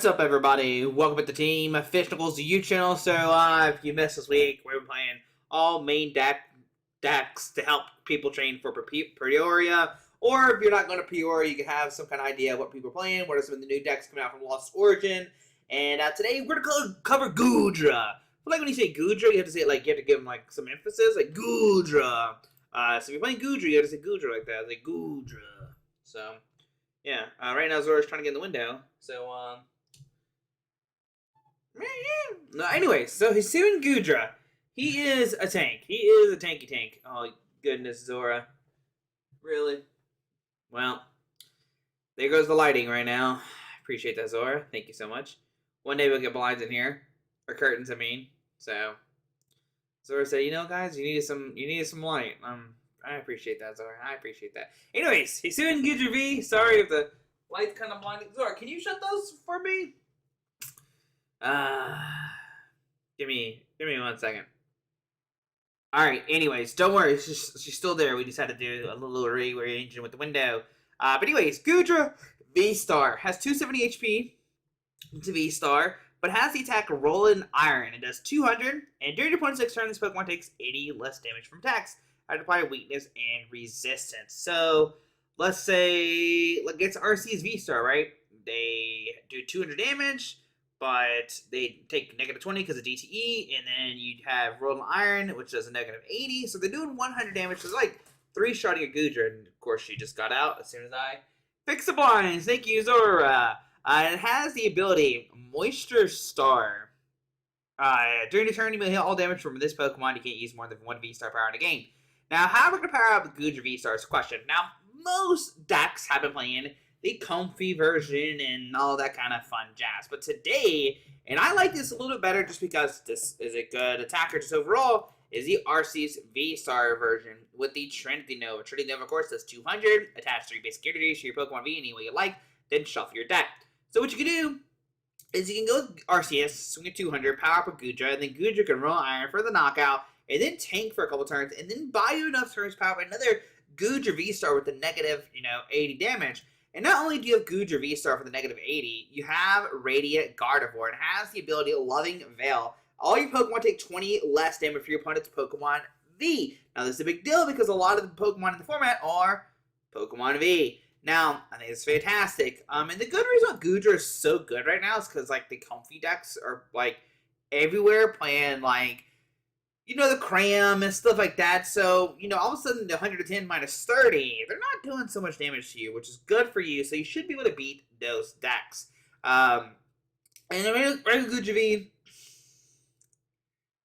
What's up, everybody? Welcome to the team, Fish Knuckles YouTube channel. So, if you missed this week, we're playing all main decks to help people train for Peoria. Or if you're not going to Peoria, you can have some kind of idea of what people are playing. What are some of the new decks coming out from Lost Origin? And today we're going to cover Goodra. But like when you say Goodra, you have to say it like you have to give them like some emphasis, like Goodra. So if you're playing Goodra, you have to say Goodra like that, like Goodra. So. Yeah, right now Zora's trying to get in the window, so, no, anyway, so Hisuian Goodra, he is a tank. He is a tanky tank. Oh, goodness, Zora. Really? Well, there goes the lighting right now. Appreciate that, Zora. Thank you so much. One day we'll get blinds in here. Or curtains, I mean. So, Zora said, you know, guys, you needed some light. I appreciate that, Zora. I appreciate that. Anyways, Hisuian Goodra V. Sorry if the light's kind of blinding. Zora, can you shut those for me? Give me 1 second. Alright, anyways, don't worry. She's still there. We just had to do a little rearranging with the window. But anyways, Goodra VSTAR has 270 HP. It's a VSTAR, but has the attack Rolling Iron. It does 200, and during your opponent's next turn, this Pokemon takes 80 less damage from attacks. I apply weakness and resistance. So let's say it's Arceus VSTAR, right? They do 200 damage, but they take negative 20 because of DTE, and then you'd have Rolling Iron, which does a negative 80. So they're doing 100 damage. So it's like 3-shotting a Goodra, and of course she just got out as soon as I fix the blinds. Thank you, Zora. And it has the ability Moisture Star. During the turn, you may hit all damage from this Pokemon. You can't use more than 1 VSTAR power in a game. Now, how are we going to power up the Goodra VSTAR is a question. Now, most decks have been playing the comfy version and all that kind of fun jazz. But today, and I like this a little bit better just because this is a good attacker just overall, is the Arceus VSTAR version with the Trinity Nova. Trinity Nova, of course, does 200, attach 3 basic abilities to your Pokemon V any way you like, then shuffle your deck. So what you can do is you can go with Arceus, swing at 200, power up a Goodra, and then Goodra can roll iron for the knockout, and then tank for a couple turns, and then buy you enough turns to power up another Goodra VSTAR with the negative, 80 damage. And not only do you have Goodra VSTAR for the negative 80, you have Radiant Gardevoir. It has the ability Loving Veil. All your Pokemon take 20 less damage for your opponent's Pokemon V. Now, this is a big deal because a lot of the Pokemon in the format are Pokemon V. Now, I think it's fantastic. And the good reason why Goodra is so good right now is because, the comfy decks are, everywhere playing, the cram and stuff like that. So, all of a sudden, the 110 minus 30, they're not doing so much damage to you, which is good for you. So, you should be able to beat those decks. And regular Goodra V,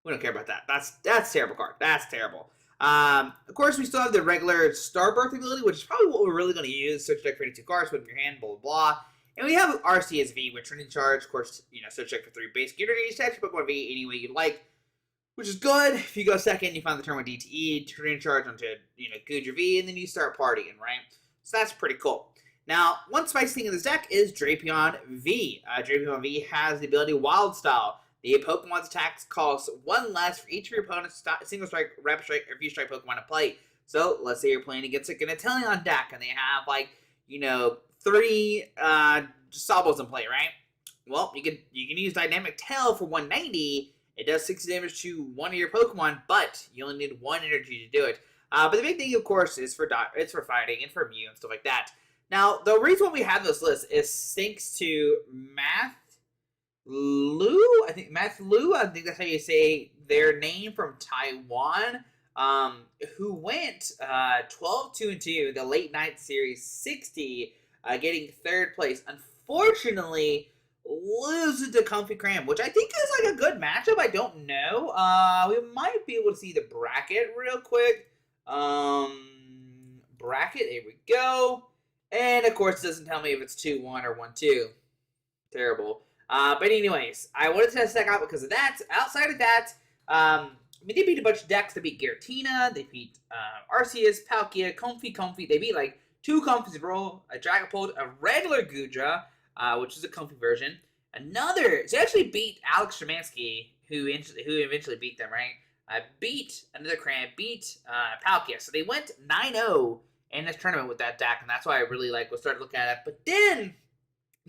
we don't care about that. That's a terrible card. That's terrible. Of course, we still have the regular Starbirth ability, which is probably what we're really going to use. Search deck for 82 cards, put in your hand, blah, blah, blah. And we have Arceus V with Trinity Charge. Of course, search deck for 3 basic abilities, attach your Pokemon V any way you like, which is good. If you go second, you find the turn with DTE, Trinity Charge onto, Goodra V, and then you start partying, right? So that's pretty cool. Now, one spicy thing in this deck is Drapion V. Drapion V has the ability Wild Style. The Pokemon's attacks cost 1 less for each of your opponent's single strike, rapid strike, or few strike Pokemon to play. So let's say you're playing against a Ganatelion deck and they have 3 Sobbles in play, right? Well, you can use Dynamic Tail for 190. It does 60 damage to one of your Pokemon, but you only need 1 energy to do it. But the big thing, of course, is for fighting and for Mew and stuff like that. Now, the reason why we have this list is thanks to I think that's how you say their name, from Taiwan, who went 12-2-2, the late night series 60, getting 3rd place. Unfortunately, losing to Comfy Cram, which I think is a good matchup. I don't know. We might be able to see the bracket real quick. Bracket, there we go. And of course, it doesn't tell me if it's 2-1 or 1-2. Terrible. But anyways, I wanted to test that out because of that. Outside of that, they beat a bunch of decks. They beat Giratina, they beat Arceus, Palkia, Comfy. They beat 2 Comfys in a row, a Dragapult, a regular Goodra, which is a comfy version. So actually beat Alex Szymanski, who eventually beat them, right? Beat another Cram, beat Palkia. So they went 9-0 in this tournament with that deck, and that's why I really started looking at it. But then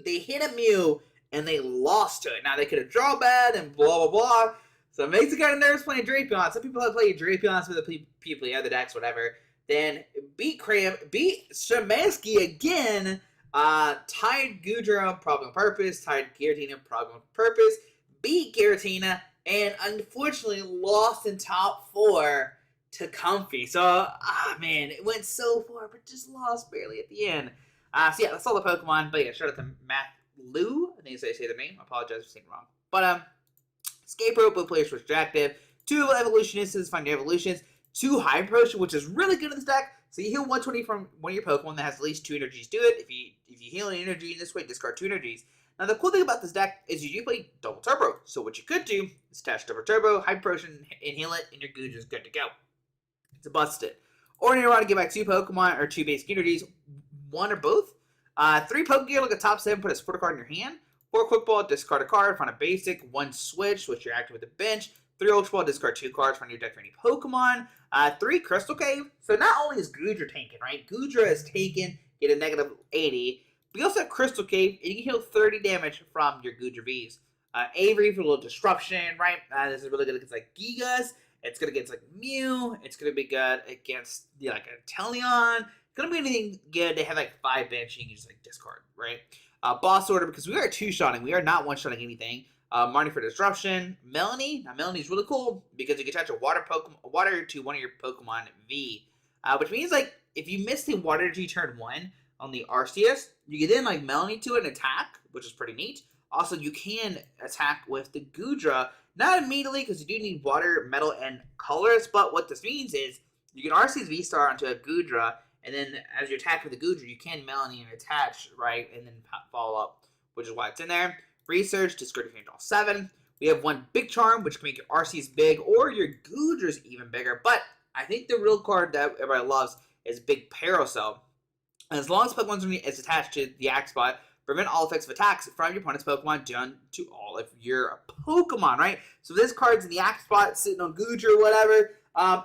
they hit a Mew and they lost to it. Now, they could have drawn bad and blah, blah, blah. So it makes it kind of nervous playing Drapion. Some people have played Drapion, some of the people, the other decks, whatever. Then beat Cram, beat Shemansky again, tied Goodra, probably on purpose, tied Giratina, probably on purpose, beat Giratina, and unfortunately lost in top 4 to Comfy. So, man, it went so far, but just lost barely at the end. So yeah, that's all the Pokemon. But yeah, shout out to Matt Lou. I think I say the name. I apologize for saying it wrong. But Escape Rope, both players switch active. 2 Evolution Incenses, find your evolutions. 2 Hyper Potion, which is really good in this deck. So you heal 120 from one of your Pokemon that has at least 2 energies. Do it. If you heal an energy in this way, discard 2 energies. Now the cool thing about this deck is you do play Double Turbo. So what you could do is attach Double Turbo, Hyper Potion, and heal it, and your Goodra is good to go. It's a busted. Ordinary Rod to get back 2 Pokemon or 2 basic energies, 1 or both. 3 Pokégear, look at top 7, put a supporter card in your hand. 4 Quick Ball, discard a card, find a basic. 1 Switch you're active with the bench. 3 Ultra Ball, discard 2 cards, find your deck for any Pokemon. 3 Crystal Cave. So not only is Goodra taken, right? Goodra is taken, get a negative 80. But you also have Crystal Cave, and you can heal 30 damage from your Goodra Vs. Avery for a little disruption, right? This is really good against like Gigas. It's good against like Mew. It's going to be good against like a Teleon. It's going to be anything good. They have like 5 bench, you can just like discard, right? Boss Order, because we are 2-shotting. We are not 1-shotting anything. Marnie for disruption. Melony. Now Melony is really cool because you can attach a water to one of your Pokemon V. Which means like if you miss the water energy turn 1 on the Arceus, you can then like Melony to it and attack, which is pretty neat. Also, you can attack with the Goodra, not immediately because you do need water, metal, and colors. But what this means is you can Arceus VSTAR onto a Goodra, and then as you attack with the Goodra, you can Melony and attach, right, and then follow up, which is why it's in there. Research, discard your all 7. We have 1 Big Charm, which can make your Arceus big, or your Goodra's even bigger. But I think the real card that everybody loves is Big Parasol. As long as Pokemon is attached to the act spot, prevent all effects of attacks from your opponent's Pokemon done to all of your Pokemon, right? So this card's in the act spot, sitting on Goodra or whatever.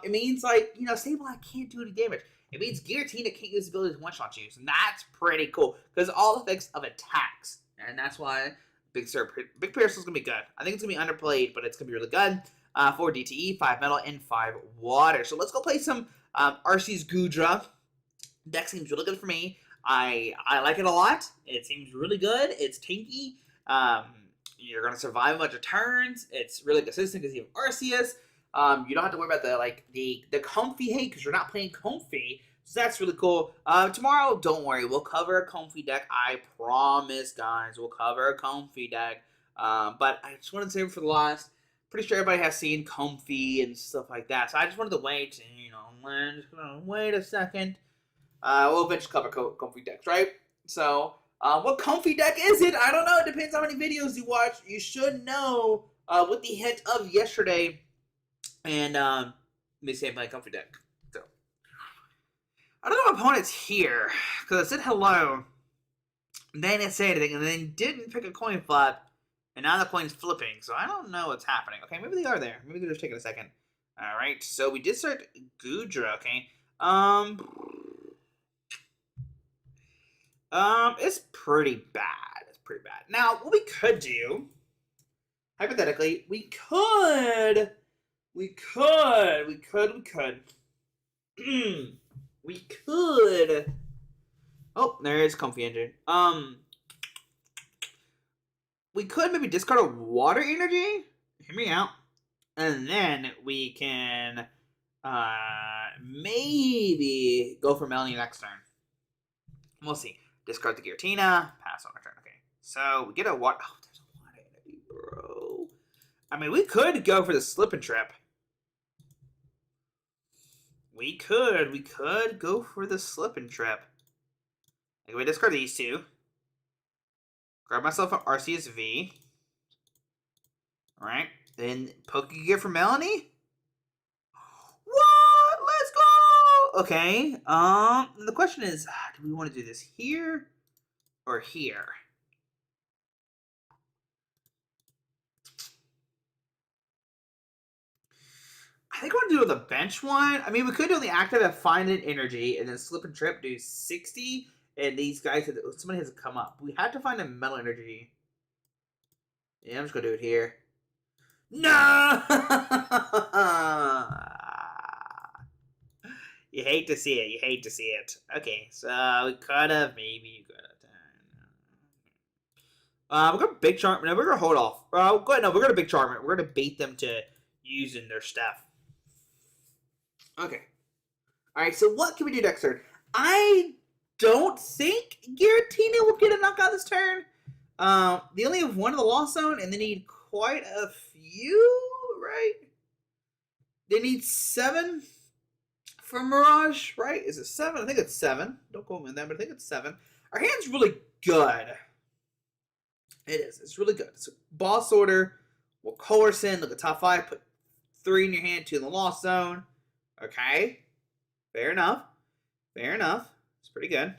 It means, like, you know, Sableye can't do any damage. It means Giratina can't use the ability to one-shot you. So that's pretty cool. Because all effects of attacks. And that's why Big Parasol's going to be good. I think it's going to be underplayed, but it's going to be really good. 4 DTE, 5 Metal, and 5 Water. So let's go play some Arceus Goodra. Deck seems really good for me. I like it a lot. It seems really good. It's tanky. You're going to survive a bunch of turns. It's really consistent because you have Arceus. You don't have to worry about the comfy hate because you're not playing comfy. So that's really cool. Tomorrow, don't worry. We'll cover a comfy deck. I promise, guys. We'll cover a comfy deck. But I just wanted to save it for the last. Pretty sure everybody has seen comfy and stuff like that. So I just wanted to wait. You know, I'm just going to wait a second. We'll eventually cover comfy decks, right? So, what comfy deck is it? I don't know. It depends how many videos you watch. You should know with the hint of yesterday. And let me say my comfy deck. So, I don't know my opponent's here because I said hello. And they didn't say anything, and then didn't pick a coin flip. And now the coin's flipping, so I don't know what's happening. Okay, maybe they are there. Maybe they're just taking a second. All right, so we did start Goodra. Okay, it's pretty bad. It's pretty bad. Now, what we could do, hypothetically, we could. Oh, there is Comfy Engine. We could maybe discard a water energy. Hear me out. And then we can maybe go for Melony next turn. We'll see. Discard the Giratina. Pass on our turn. Okay. So we get a water. Oh, there's a water energy, bro. I mean, we could go for the Slip and Trip. We could go for the Slip and Trip. Okay, we discard these 2. Grab myself an Arceus V. Alright. Then Pokégear for Melony. What? Let's go! Okay. The question is, do we want to do this here or here? I think we're going to do the bench one. I mean, we could do the active at Find an Energy and then Slip and Trip, do 60. And these guys, somebody has to come up. We had to find a Metal Energy. Yeah, I'm just gonna do it here. No! You hate to see it. You hate to see it. Okay, so we could have maybe could have. We're gonna Big Charm. No, we're gonna hold off. Go ahead. No, we're gonna Big Charm it. We're gonna bait them to using their stuff. Okay. All right. So what can we do next turn? I don't think Giratina will get a knockout this turn. They only have one in the Lost Zone, and they need quite a few, right? They need 7 for Mirage, right? Is it 7? I think it's 7. Don't quote me on that, but I think it's 7. Our hand's really good. It is. It's really good. So boss order. We'll coerce in. Look at top 5. Put 3 in your hand, 2 in the Lost Zone. Okay. Fair enough. Fair enough. It's pretty good.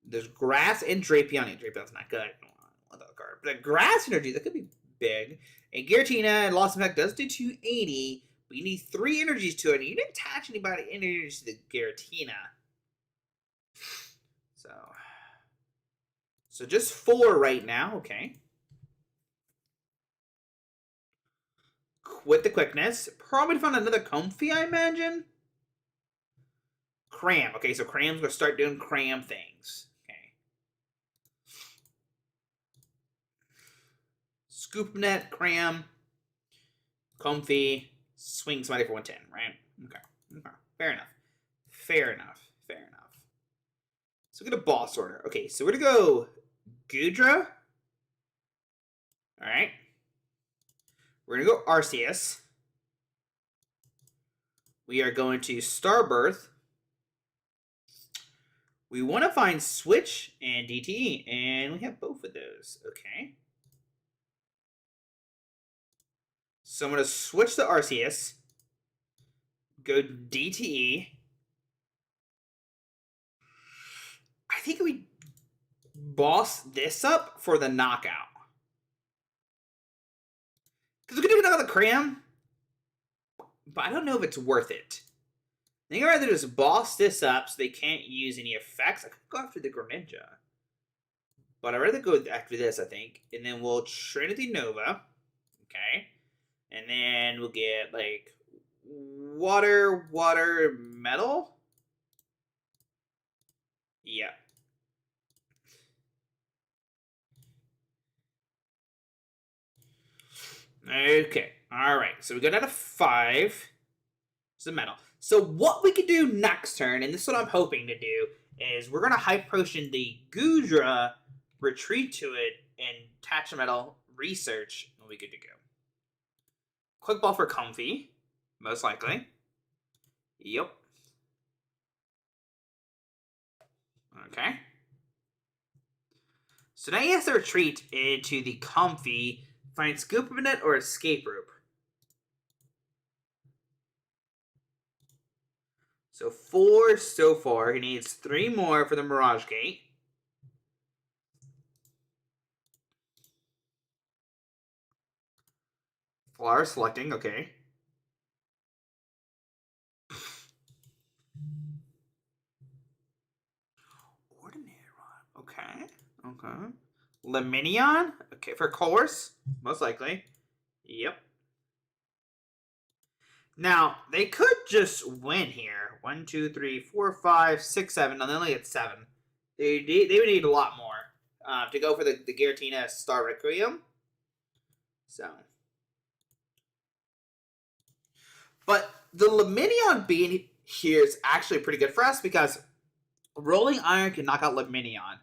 There's Grass and Drapion. Drapion's not good. I don't want that card. But the Grass energy, that could be big. And Giratina and Lost Effect does do 280. But you need 3 energies to it. And you didn't attach anybody energies to the Giratina. So just 4 right now. Okay. With the quickness. Probably found another Comfy, I imagine. Cram. Okay, so Cram's going to start doing Cram things. Okay. Scoop Net, Cram, Comfy, swing somebody for 110, right? Okay. Fair enough. Fair enough. So get a boss order. Okay, so we're going to go Goodra. Alright. We're going to go Arceus. We are going to Starbirth. We want to find Switch and DTE, and we have both of those. Okay. So I'm going to switch to Arceus. Go DTE. I think we boss this up for the knockout. Because we can do another Cram. But I don't know if it's worth it. I think I'd rather just boss this up so they can't use any effects. I could go after the Greninja. But I'd rather go after this, I think. And then we'll Trinity Nova. Okay. And then we'll get, like, water, metal. Yeah. Okay. All right. So we got out of 5. It's the metal. So what we could do next turn, and this is what I'm hoping to do, is we're going to Hyper Potion the Goodra, retreat to it, and attach a metal, research, and we'll be good to go. Quick Ball for Comfy, most likely. Yep. Okay. So now he has to retreat into the Comfy, find Scoop Net or Escape Rope. So 4 so far. He needs 3 more for the Mirage Gate. Flower selecting, okay. Ordinary Rod, okay. Leminion, okay, for course, most likely. Yep. Now, they could just win here. 1, 2, 3, 4, 5, 6, 7. No, they only get 7. They would need a lot more to go for the Giratina Star Requiem. So. But the Leminion being here is actually pretty good for us because Rolling Iron can knock out Leminion.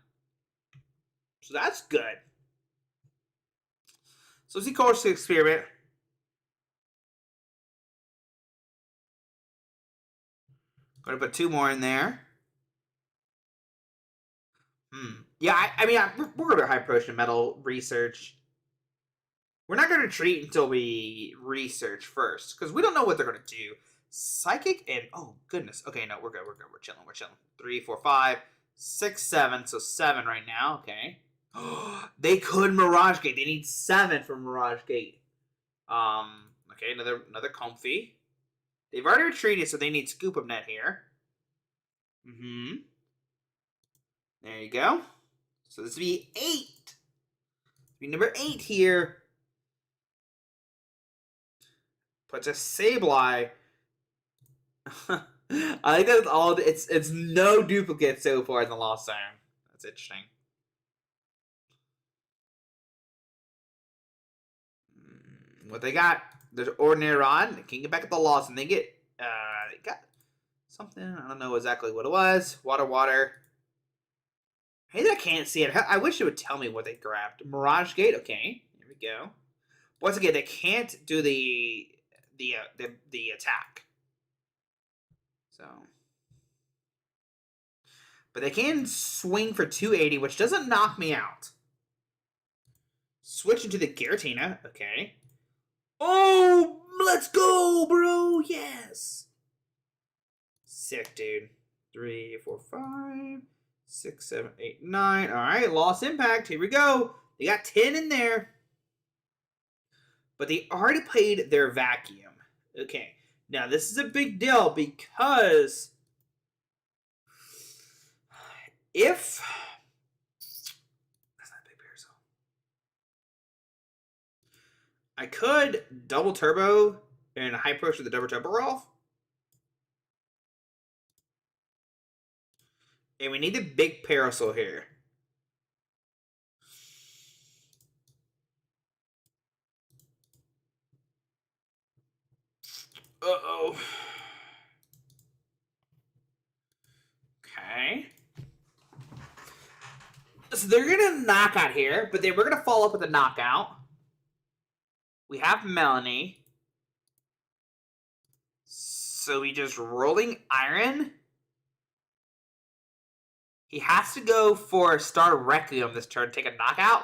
So that's good. So let's see Course Experiment. Going to put 2 more in there. Yeah, I mean, we're going to Hyper Potion Metal research. We're not going to retreat until we research first, because we don't know what they're going to do. Psychic and... Oh, goodness. Okay, no, we're good. We're chilling. 3, 4, 5, 6, 7. So 7 right now. Okay. They could Mirage Gate. They need 7 for Mirage Gate. Okay, another Comfy. They've already retreated, so they need Scoop of Net here. There you go. So this would be 8. Be number 8 here. Puts a Sableye. I think that's all. It's no duplicate so far in the Lost Zone. That's interesting. What they got? There's Ordinary Rod. They can get back at the Lost, and they get they got something. I don't know exactly what it was. Water. Hey, I can't see it. I wish it would tell me what they grabbed. Mirage Gate. Okay, here we go. Once again, they can't do the attack. So, but they can swing for 280, which doesn't knock me out. Switch into the Giratina. Okay. Oh, let's go, bro. Yes. Sick, dude. 3, 4, 5, 6, 7, 8, 9. All right, lost impact. Here we go. They got 10 in there. But they already played their vacuum. Okay. Now, this is a big deal because if that's not Big Parasol, I could double turbo and Hyper Potion the double turbo off. And we need the Big Parasol here. Uh-oh. Okay. So they're going to knock out here, but then we're going to follow up with a knockout. We have Melony. So we just rolling Iron. He has to go for Star Requiem this turn, take a knockout.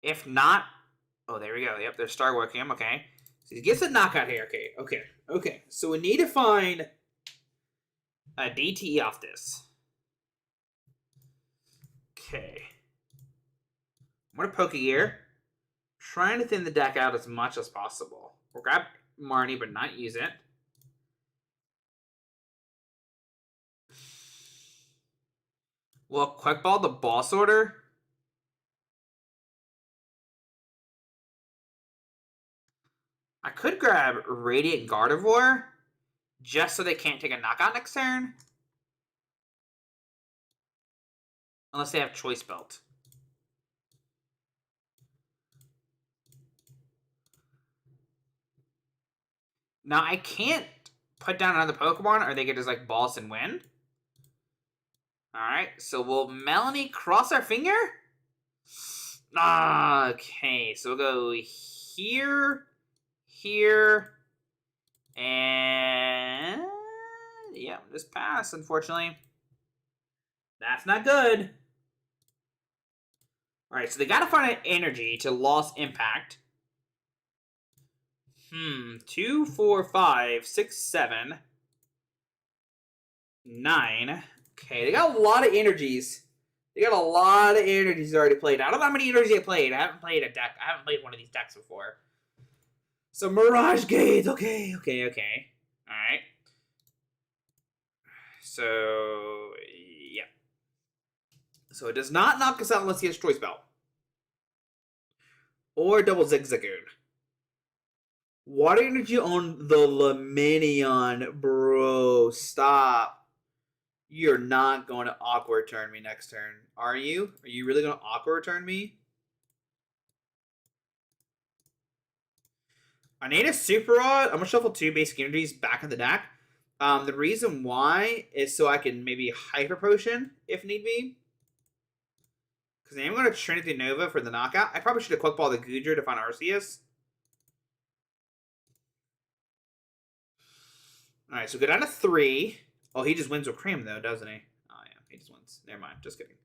If not, oh, there we go. Yep, there's Star Requiem. Okay. So he gets a knockout here. Okay. So we need to find a DTE off this. Okay. I'm going to Pokégear. Trying to thin the deck out as much as possible. We'll grab Marnie, but not use it. Well, Quick Ball the boss order. I could grab Radiant Gardevoir just so they can't take a knockout next turn. Unless they have Choice Belt. Now, I can't put down another Pokemon or they could just like boss and win. Alright, so will Melony cross our finger? Okay, so we'll go here, and yeah, just pass, unfortunately. That's not good. Alright, so they gotta find an energy to lost impact. 2, 4, 5, 6, 7, 9. Okay, they got a lot of energies. They got a lot of energies already played. I don't know how many energies they played. I haven't played a deck. I haven't played one of these decks before. So Mirage Gate. Okay. Alright. So, yeah. So it does not knock us out unless he has Choice Belt. Or double Zigzagoon. Water energy on the Laminion. Bro, stop. You're not going to awkward turn me next turn. Are you? Are you really going to awkward turn me? I need a Super Rod. I'm going to shuffle 2 basic energies back in the deck. The reason why is so I can maybe Hyper Potion if need be. Because I'm going to Trinity Nova for the knockout. I probably should have Quick Ball the Goodra to find Arceus. Alright, so go down to 3. Oh, he just wins with Cram, though, doesn't he? Oh, yeah, he just wins. Never mind. Just kidding.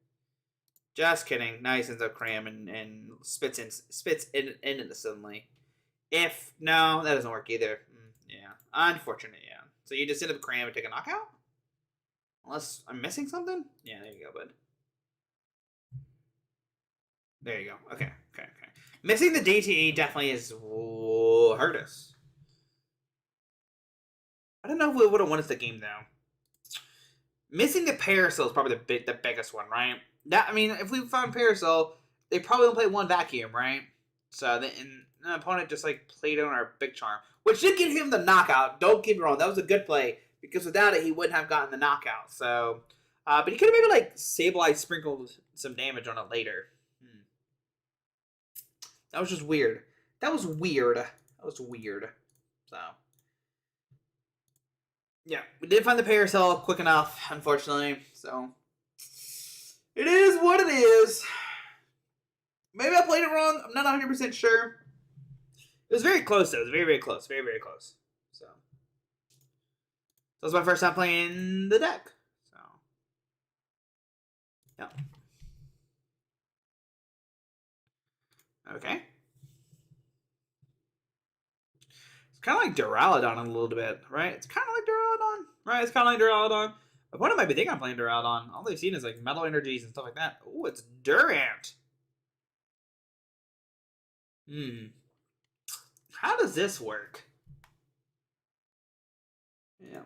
Just kidding. Now he sends out Cram and spits in it suddenly. If, no, that doesn't work either. Yeah. Unfortunate, yeah. So you just end up Cram and take a knockout? Unless I'm missing something? Yeah, there you go, bud. There you go. Okay. Missing the DTE definitely is hurt us. I don't know if we would have won us the game, though. Missing the Parasol is probably the biggest one, right? That, I mean, if we found Parasol, they probably only play one vacuum, right? So the opponent just like played on our Big Charm, which did give him the knockout. Don't get me wrong, that was a good play because without it, he wouldn't have gotten the knockout. So, but he could have maybe like Sableye sprinkled some damage on it later. That was just weird. That was weird. So, yeah, we did find the Parasol quick enough, unfortunately. So, it is what it is. Maybe I played it wrong. I'm not 100% sure. It was very close, though. It was very, very close. Very, very close. So, that was my first time playing the deck. So, yeah. Okay. It's kind of like Duraludon a little bit, right? It's kind of like Duraludon, right? It's kind of like Duraludon. Opponent might be thinking I'm playing Duraludon. All they've seen is like Metal Energies and stuff like that. Ooh, it's Durant. How does this work? Yeah.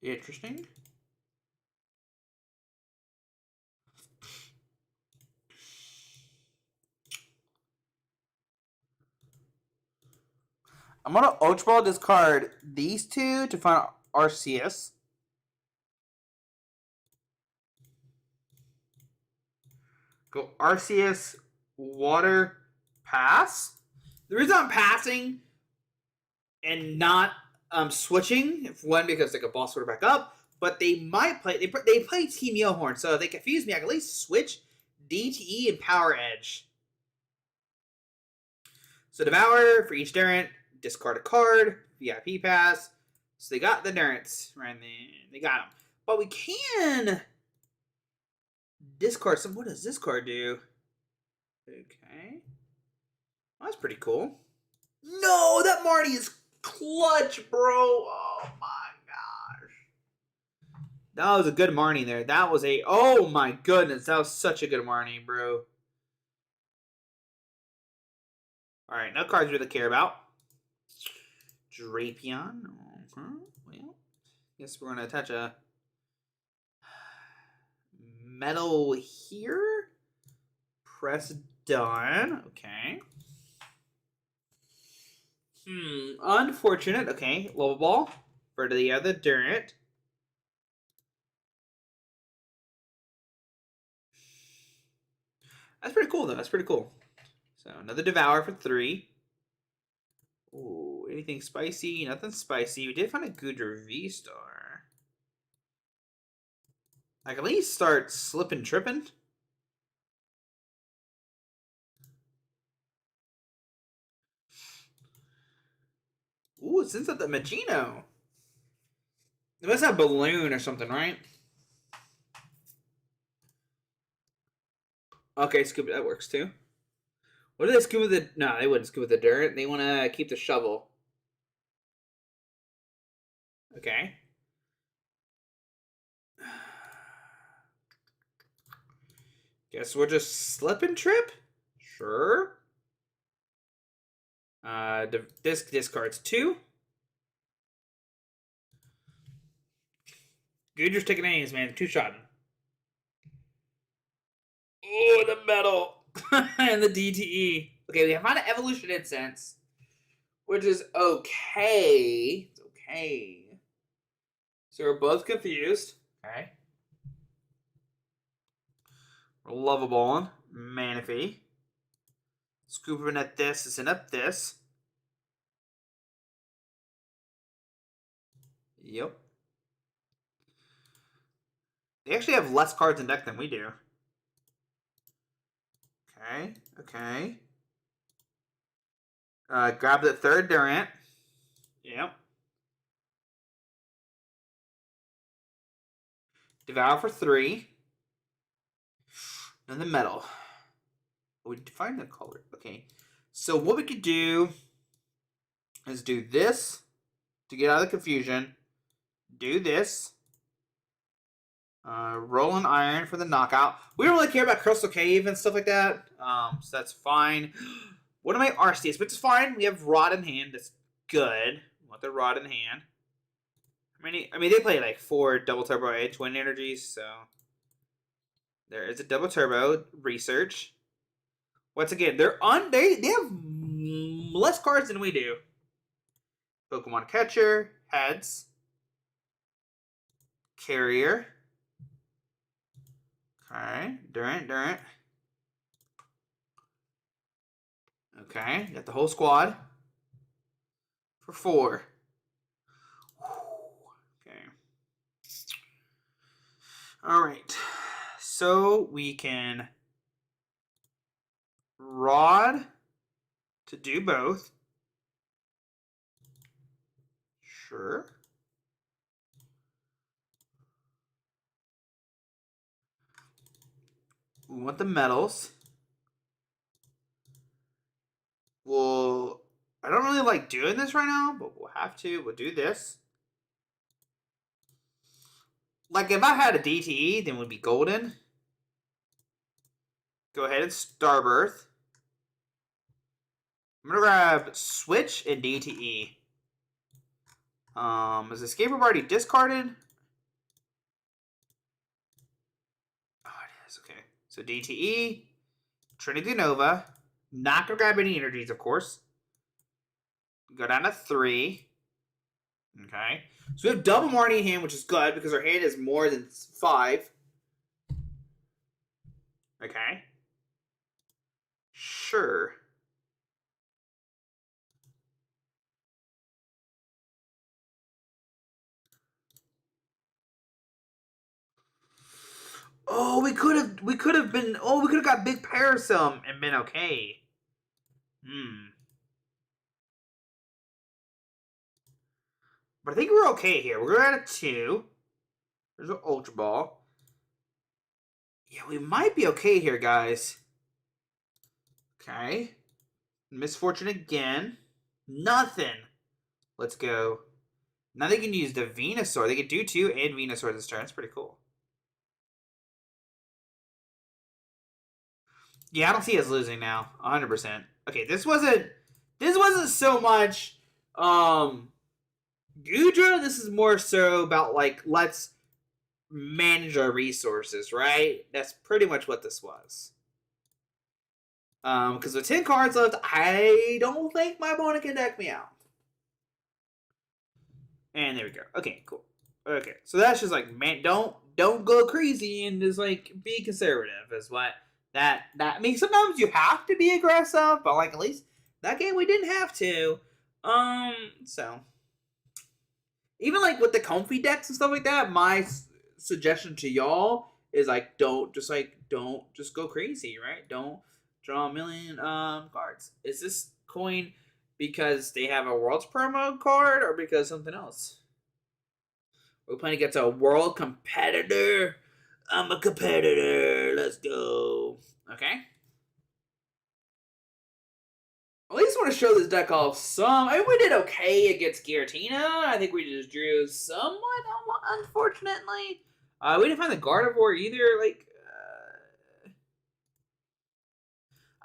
Interesting. I'm gonna Ultra Ball discard these two to find Arceus. Go Arceus, Water, pass. The reason I'm passing and not switching, one, because they could ball sort back up, but they might play. They play Team Yohorn, so if they confuse me, I can at least switch DTE and Power Edge. So Devour for each Durant, discard a card, VIP pass. So they got the Durants, right? They got them, but we can discard some. What does this card do? Okay, well, that's pretty cool. No, that Marnie is clutch, bro. Oh my gosh. That was a good Marnie there. That was a, oh my goodness. That was such a good Marnie, bro. Alright, no cards we really care about. Drapion. Well, guess we're going to attach a metal here. Press done. Okay. Unfortunate. Okay, Lava Ball for the other Durant. That's pretty cool, though. That's pretty cool. So, another Devour for 3. Ooh, anything spicy? Nothing spicy. We did find a Goodra VSTAR. I can at least start slipping, tripping. Ooh, it sends out the Magino. It must have Balloon or something, right? Okay, scoop, that works too. What do they scoop with the... No, they wouldn't scoop with the Durant. They want to keep the shovel. Okay. Guess we'll just slip and trip? Sure. This discards 2. Goodra's taking aims, man. 2-shotting. Oh, the metal. And the DTE. Okay, we have found an Evolution Incense, which is okay. It's okay. So we're both confused. Okay. We're Lovable. Manaphy. Scooping at this and up this. Yep. They actually have less cards in deck than we do. Okay, okay. Grab the third Durant. Yep. Devour for 3. And the metal. We define the color. Okay. So what we could do is do this to get out of the confusion. Do this. Roll an iron for the knockout. We don't really care about Crystal Cave and stuff like that. So that's fine. What am I Arceus? Which is fine. We have Rod in hand. That's good. want the rod in hand. I mean, they play like 4 double turbo edge twin energies, so there is a double turbo research. Once again, they have less cards than we do. Pokemon Catcher, Heads, Carrier. Okay, Durant. Okay, got the whole squad for 4. Okay. All right. So we can Rod to do both. Sure. We want the medals. Well, I don't really like doing this right now, but we'll have to. We'll do this. Like, if I had a DTE, then it would be golden. Go ahead and Starbirth. I'm going to grab Switch and DTE. Is Escape already discarded? Oh, it is. Okay. So DTE, Trinity Nova. Not going to grab any energies, of course. Go down to 3. Okay. So we have double Marnie in hand, which is good because our hand is more than 5. Okay. Sure. Oh, we could have got Big Parasol and been okay. But I think we're okay here. We're at a 2. There's an Ultra Ball. Yeah, we might be okay here, guys. Okay. Misfortune again. Nothing. Let's go. Now they can use the Venusaur. They can do 2 and Venusaur this turn. It's pretty cool. Yeah, I don't see us losing now. 100%. Okay, this wasn't so much Goodra. This is more so about, like, let's manage our resources, right? That's pretty much what this was. Because with 10 cards left, I don't think my opponent can deck me out. And there we go. Okay, cool. Okay, so that's just like, man, don't go crazy and just like be conservative is what that I mean, sometimes you have to be aggressive, but like at least that game we didn't have to. So even like with the comfy decks and stuff like that, my suggestion to y'all is like don't just go crazy, right? Don't draw a million cards. Is this coin because they have a World's promo card or because something else? We're playing against a world competitor. I'm a competitor. Let's go. Okay. At least want to show this deck off some. I mean, we did okay against Giratina. I think we just drew somewhat, unfortunately. We didn't find the Gardevoir either. Like,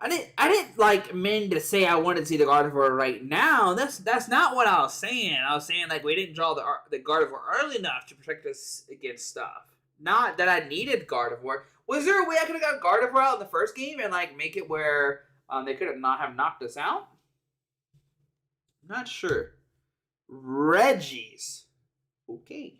I didn't like mean to say I wanted to see the Gardevoir right now. That's not what I was saying. I was saying like we didn't draw the Gardevoir early enough to protect us against stuff. Not that I needed Gardevoir. Was there a way I could have got Gardevoir out in the first game and like make it where they could not have knocked us out? Not sure. Reggie's. Okay.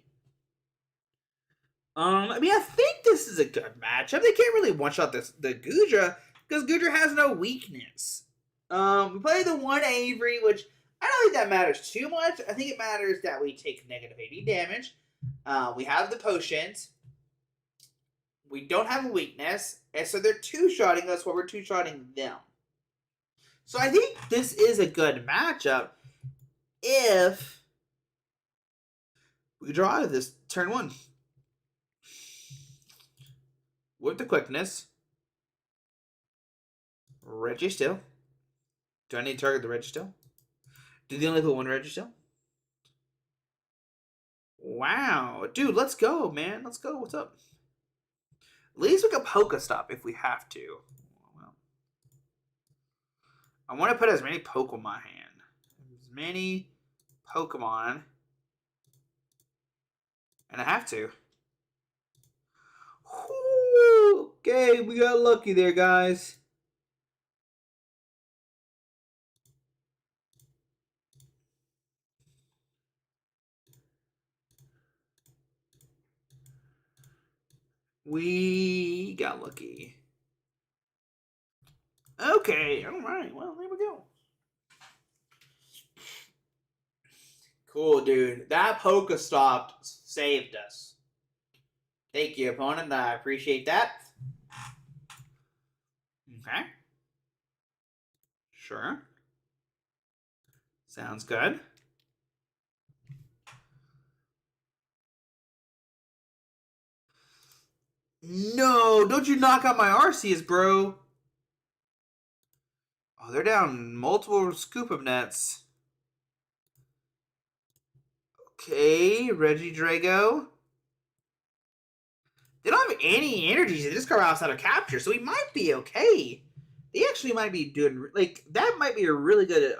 I mean, I think this is a good matchup. They can't really one-shot the Goodra because Goodra has no weakness. We play the 1 Avery, which I don't think that matters too much. I think it matters that we take negative 80 damage. We have the potions. We don't have a weakness. And so they're two-shotting us while we're two-shotting them. So I think this is a good matchup if we draw out of this turn 1. With the quickness. Registeel. Do I need to target the Registeel? Do they only put 1 Registeel? Wow. Dude, let's go, man. Let's go. What's up? At least we can Pokestop if we have to. Well, I want to put as many Pokemon in my hand. As many Pokemon. And I have to. Whew, okay, we got lucky there, guys. We got lucky. Okay, alright, well, there we go. Cool, dude. That Pokestop saved us. Thank you, opponent. I appreciate that. Okay. Sure. Sounds good. No, don't you knock out my Arceus, bro. Oh, they're down multiple scoop of nets. Okay, Regidrago. They don't have any energies in this card outside of capture, so we might be okay. They actually might be doing, like, that might be a really good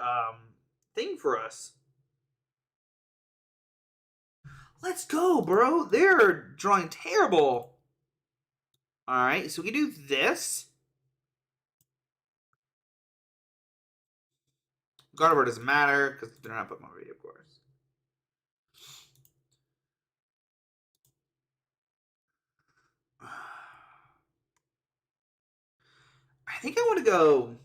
thing for us. Let's go, bro. They're drawing terrible. Alright, so we can do this. Gardevoir doesn't matter, because they're not Pokemon ready, of course. I think I want to go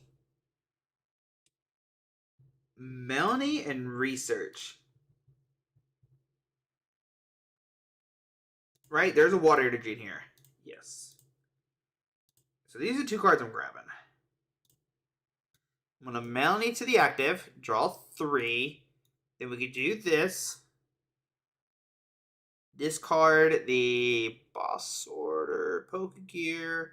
Melony and Research. Right? There's a water energy in here. Yes. So these are two cards I'm grabbing. I'm going to Melony to the active. Draw 3. Then we could do this. Discard the Boss Order Pokégear.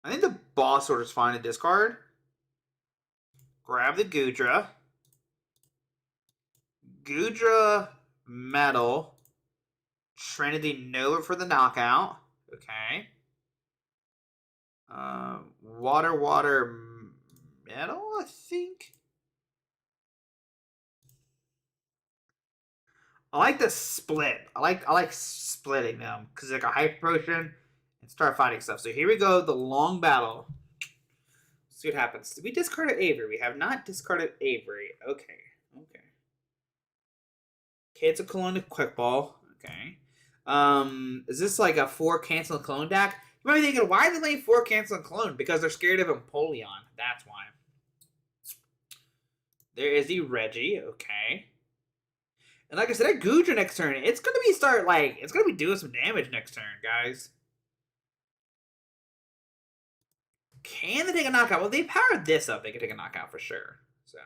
I think the Boss Order is fine to discard. Grab the Goodra. Goodra Metal. Trinity Nova for the knockout. Okay. Water Metal, I think. I like the split. I like splitting them because like a Hyper Potion and start fighting stuff. So here we go, the long battle. Let's see what happens. Did we discarded Avery? We have not discarded Avery. Okay. Okay. Cancel Clone Quick Ball. Okay. Is this like a 4 cancel clone deck? You might be thinking, why are they playing 4 cancel clone? Because they're scared of Empoleon. That's why. There is the Reggie. Okay. And like I said, that Goodra next turn, it's gonna be doing some damage next turn, guys. Can they take a knockout? Well, they powered this up. They can take a knockout for sure. So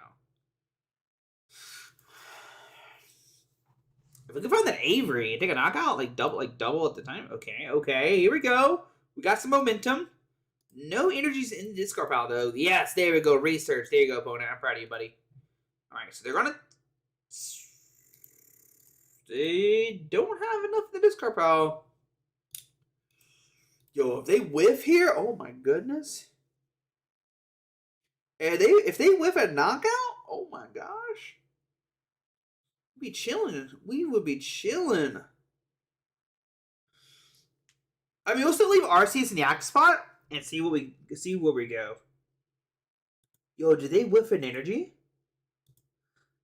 if we can find that Avery and take a knockout, like double at the time. Okay, okay, here we go. We got some momentum. No energies in the discard pile though. Yes, there we go. Research. There you go, opponent. I'm proud of you, buddy. All right, so they're gonna. They don't have enough in the discard pile. Yo, if they whiff here, oh my goodness. And if they whiff a knockout, oh my gosh. We'd be chilling. We would be chilling. I mean, we'll still leave Arceus in the active spot and see where we go. Yo, did they whiff an energy?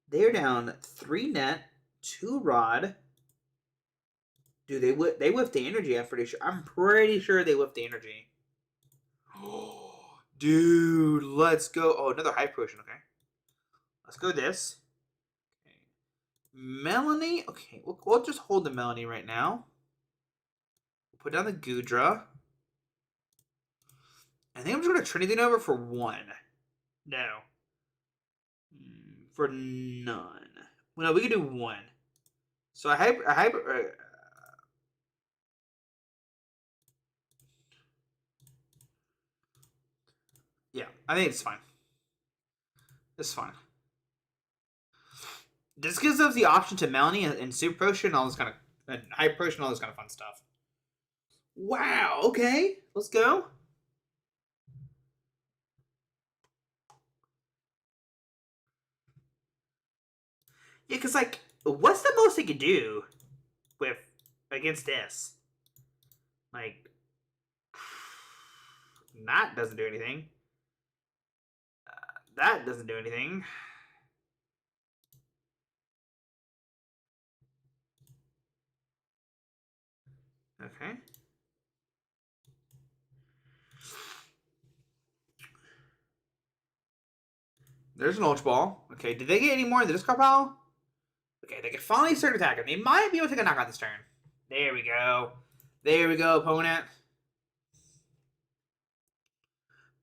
They're down 3 net, 2 rod. Dude, they whiffed the energy, I'm pretty sure. I'm pretty sure they whiffed the energy. Dude, let's go. Oh, another Hyper Potion, okay. Let's go this. Okay. Melony. Okay, we'll just hold the Melony right now. We'll put down the Goodra. I think I'm just going to Trinity Nova for 1. No. For none. Well, no, we can do 1. So I hyper yeah, I think it's fine. It's fine. This gives us the option to Melony and Super Potion, all this kind of, and Hyper Potion, all this kind of fun stuff. Wow. Okay, let's go. Yeah, because, like, what's the most he could do with against this? Like, that doesn't do anything. That doesn't do anything. Okay. There's an Ultra Ball. Okay, did they get any more in the discard pile? Okay, they can finally start attacking. They might be able to take a knockout this turn. There we go. There we go, opponent.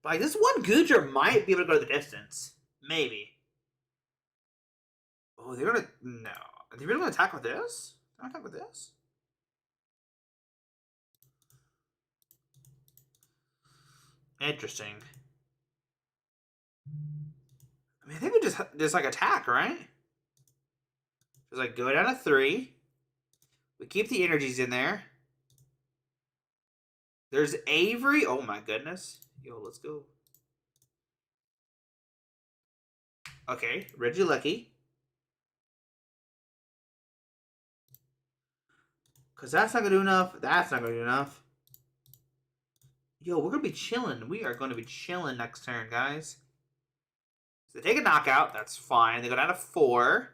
Like, this one Goodra might be able to go to the distance. Maybe. Oh, they're gonna... No. Are they really gonna attack with this? Attack with this? Interesting. I mean, I think we just like, attack, right? Just, like, go down to 3. We keep the energies in there. There's Avery. Oh, my goodness. Yo, let's go. Okay, Regieleki. Because that's not going to do enough. That's not going to do enough. Yo, we're going to be chilling. We are going to be chilling next turn, guys. So they take a knockout. That's fine. They go down to 4.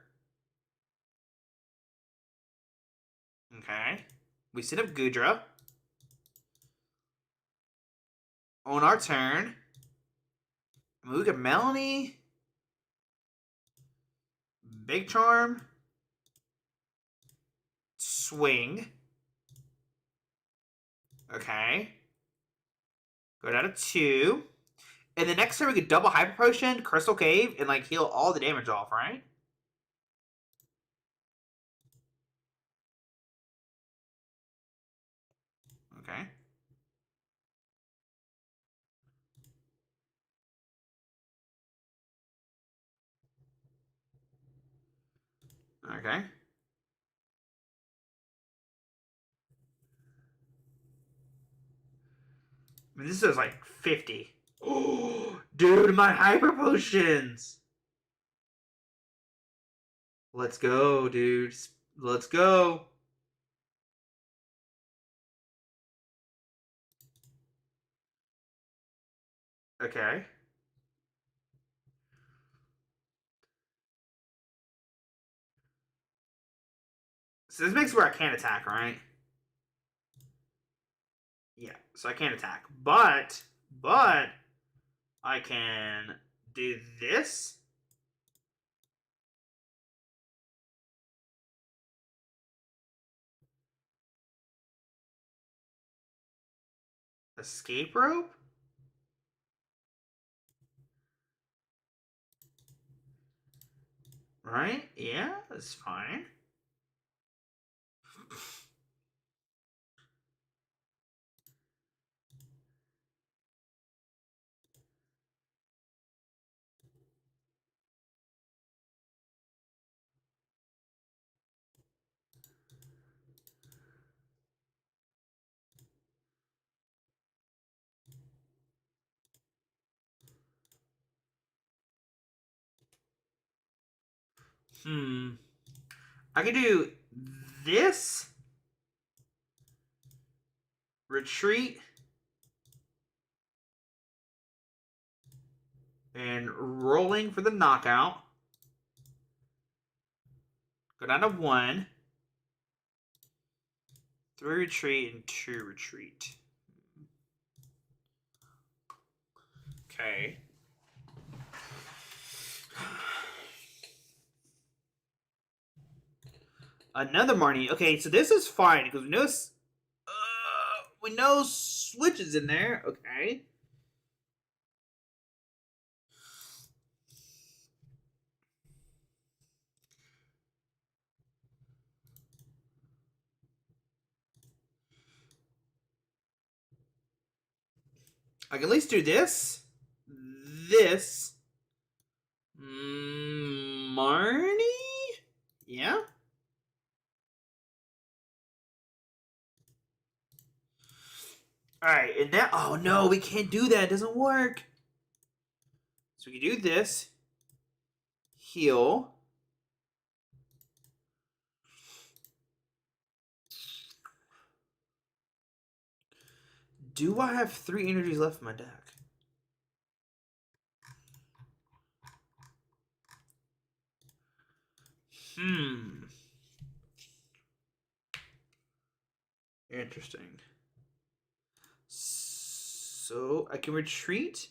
Okay. We set up Goodra. On our turn. We get Melony. Big Charm. Swing. Okay. Go down to 2. And the next turn we could double Hyper Potion, Crystal Cave, and like heal all the damage off, right? Okay. Okay. I mean, this is like 50. Oh, dude, my Hyper Potions! Let's go, dude. Let's go. Okay. So this makes where I can't attack, right? Yeah, so I can't attack. But I can do this. Escape rope? Right? Yeah, that's fine. I can do this. Retreat. And rolling for the knockout. Go down to 1. 3 retreat and 2 retreat. Okay. Another Marnie. Okay, so this is fine because we know Switch is in there. Okay. I can at least do this. This. Marnie? Yeah? Alright, and that... Oh, no, we can't do that. It doesn't work. So we can do this. Heal. Do I have 3 energies left in my deck? Interesting. So I can retreat.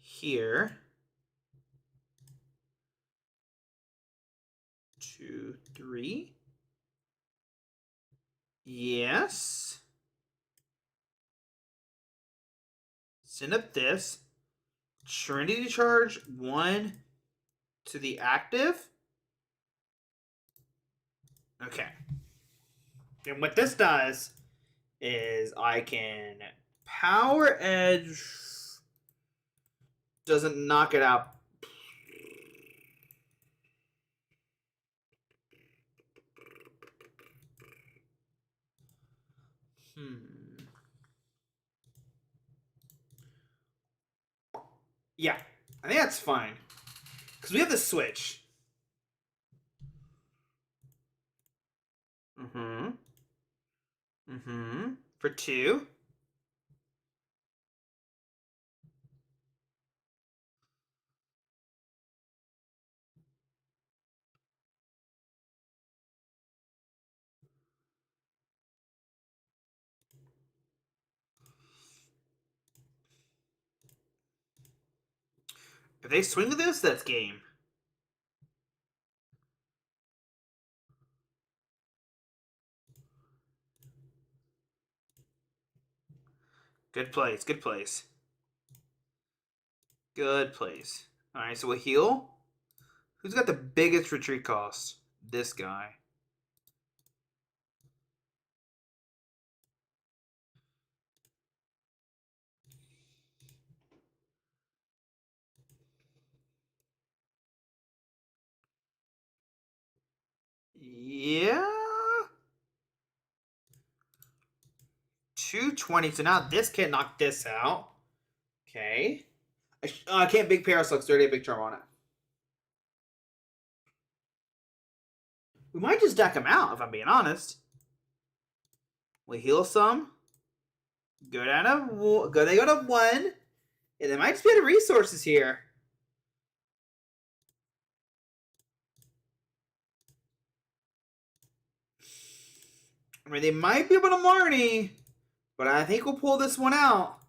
Here. 2, 3. Yes. Send up this. Trinity charge 1 to the active. Okay. And what this does is I can Power Edge. Doesn't knock it out. Yeah, I think that's fine. Because we have the switch. For 2. If they swing with this, that's game. Good place, good place. Good place. Alright, so we'll heal. Who's got the biggest retreat cost? This guy. Yeah. 220. So now this can't knock this out. Okay. I can't Big Parasol because already a Big Charm on it. We might just deck him out, if I'm being honest. We heal some. Go down to they go to 1. And they might just be out of resources here. I mean, they might be able to Marnie, but I think we'll pull this one out.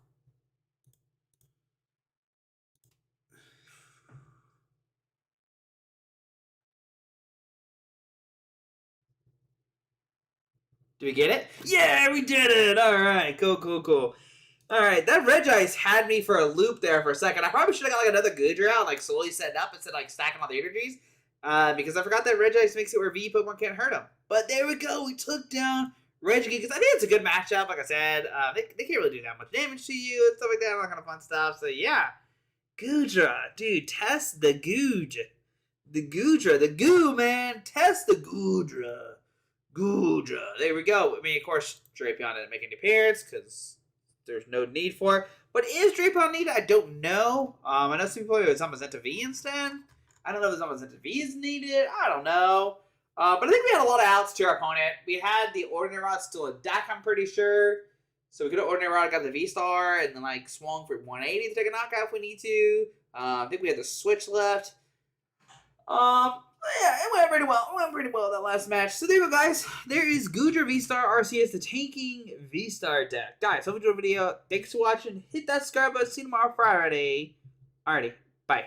Did we get it? Yeah, we did it! Alright, cool, cool, cool. Alright, that Regice had me for a loop there for a second. I probably should have got like another Goodra out, like slowly set up instead of like stacking all the energies. Because I forgot that Regice makes it where VE Pokemon can't hurt him. But there we go, we took down Reggie, because I think it's a good matchup, like I said. They can't really do that much damage to you and stuff like that, all that kind of fun stuff. So yeah. Goodra, dude, test the Goodra. The Goodra, the Goo, man. Test the Goodra. Goodra. There we go. I mean, of course, Drapion didn't make any appearance because there's no need for it. But is Drapion needed? I don't know. I know some people it was Zamazenta V instead. I don't know if Zamazenta V is needed. I don't know. But I think we had a lot of outs to our opponent. We had the Ordinary Rod still a deck, I'm pretty sure. So we could have Ordinary Rod, got the V-Star, and then like swung for 180 to take a knockout if we need to. I think we had the switch left. Yeah, it went pretty well. It went pretty well that last match. So there you go, guys. There is Goodra VSTAR RCS, the tanking V-Star deck. Guys, hope you enjoyed the video. Thanks for watching. Hit that subscribe button. See you tomorrow Friday. Alrighty, bye.